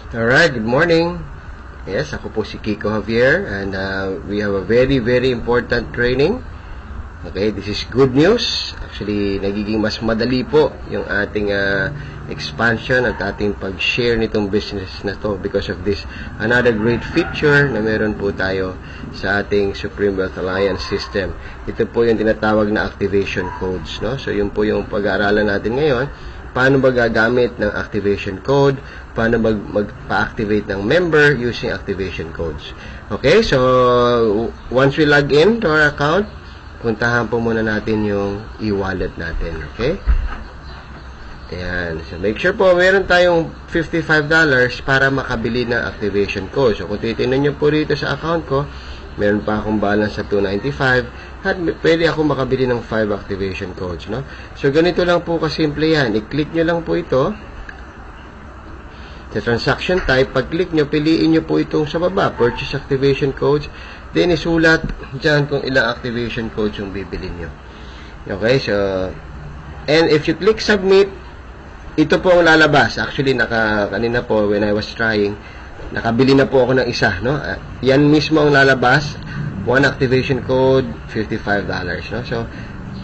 Alright, good morning. Yes, ako po si Kiko Javier and we have a very important training. Okay, this is good news. Actually, nagiging mas madali po yung ating expansion at ating pag-share nitong business na to because of this. Another great feature na meron po tayo sa ating Supreme Wealth Alliance system. Ito po yung tinatawag na activation codes, no? So, yun po yung pag-aaralan natin ngayon. Paano ba gagamit ng activation code? Paano magpa-activate ng member using activation codes? Okay, so once we log in to our account, puntahan po muna natin yung e-wallet natin. Okay? Ayan. So make sure po meron tayong $55 para makabili ng activation code. So kung titignan nyo po rito sa account ko, meron pa akong balance sa $295 at pwede ako makabili ng 5 activation codes, no? So ganito lang po kasimple yan. I-click nyo lang po ito sa transaction type. Pag-click nyo, piliin nyo po itong sa baba, purchase activation codes. Then isulat dyan kung ilang activation codes yung bibili nyo. Okay, so and if you click submit, ito po ang lalabas. Actually, kanina po when I was trying, nakabili na po ako ng isa, no? Yan mismo ang lalabas. One activation code, $55, no? So,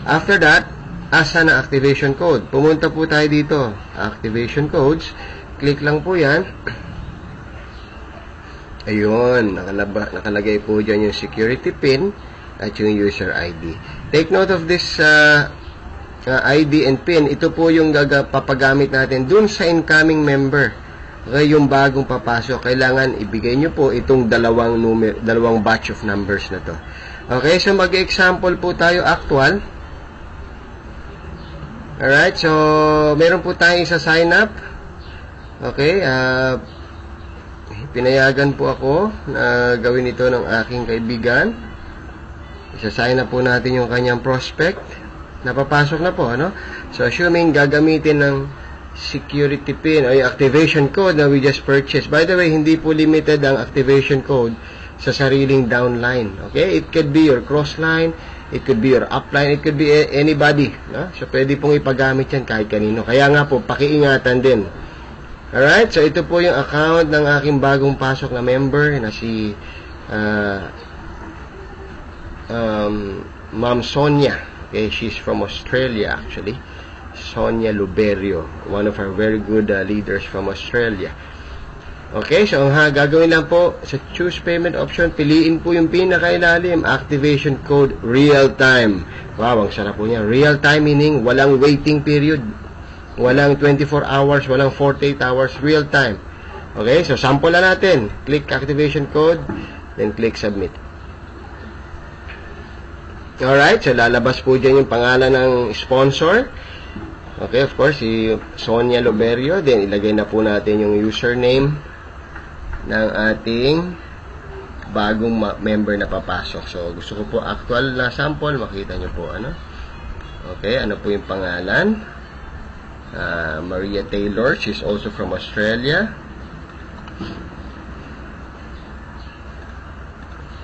after that, asa na activation code? Pumunta po tayo dito. Activation codes. Click lang po yan. Ayun, nakalagay po dyan yung security pin at yung user ID. Take note of this ID and pin. Ito po yung papagamit natin dun sa incoming member. Okay, yung bagong papasok, kailangan ibigay nyo po itong dalawang batch of numbers na to. Okay, so mag-example po tayo actual. Alright, so meron po tayong isa sign up. Okay, pinayagan po ako na gawin ito ng aking kaibigan. Isa-sign up po natin yung kanyang prospect. Napapasok na po, ano? So, assuming gagamitin ng security pin o yung activation code na we just purchased. By the way, hindi po limited ang activation code sa sariling downline. Okay? It could be your crossline, it could be your upline, it could be anybody. No? So, pwede pong ipagamit yan kahit kanino. Kaya nga po, pakiingatan din. Alright? So, ito po yung account ng aking bagong pasok na member na si Ma'am Sonia. Okay? She's from Australia actually. Sonia Luberio, one of our very good leaders from Australia. Okay, so ang gagawin lang po sa choose payment option, piliin po yung pinakailalim, activation code real time. Wow, ang sarap po niya. Real time meaning walang waiting period. Walang 24 hours, walang 48 hours, real time. Okay, so sample na natin. Click activation code, then click submit. Alright, so lalabas po dyan yung pangalan ng sponsor. Okay, of course, si Sonia Luberio. Then, ilagay na po natin yung username ng ating bagong member na papasok. So, gusto ko po actual na sample. Makita nyo po, ano? Okay, ano po yung pangalan? Maria Taylor. She's also from Australia.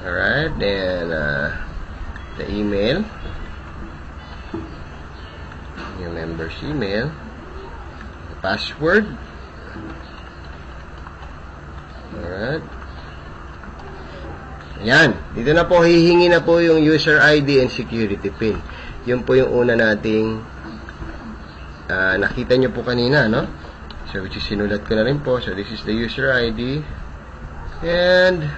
Alright, then, the email. Yung member's email, the password. Alright. Ayan. Dito na po, hihingi na po yung user ID and security pin. Yun po yung una nating nakita nyo po kanina, no? So, which is sinulat ko na rin po. So, this is the user ID and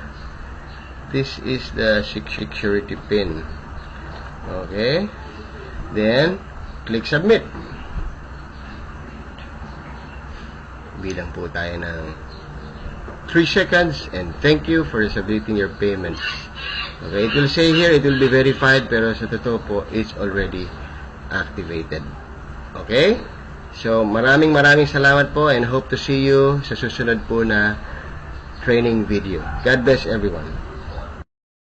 this is the security pin. Okay. Then, click submit. Bilang po tayo ng 3 seconds and thank you for submitting your payments. Okay, it will say here, it will be verified, pero sa totoo po, it's already activated. Okay? So, maraming salamat po and hope to see you sa susunod po na training video. God bless everyone.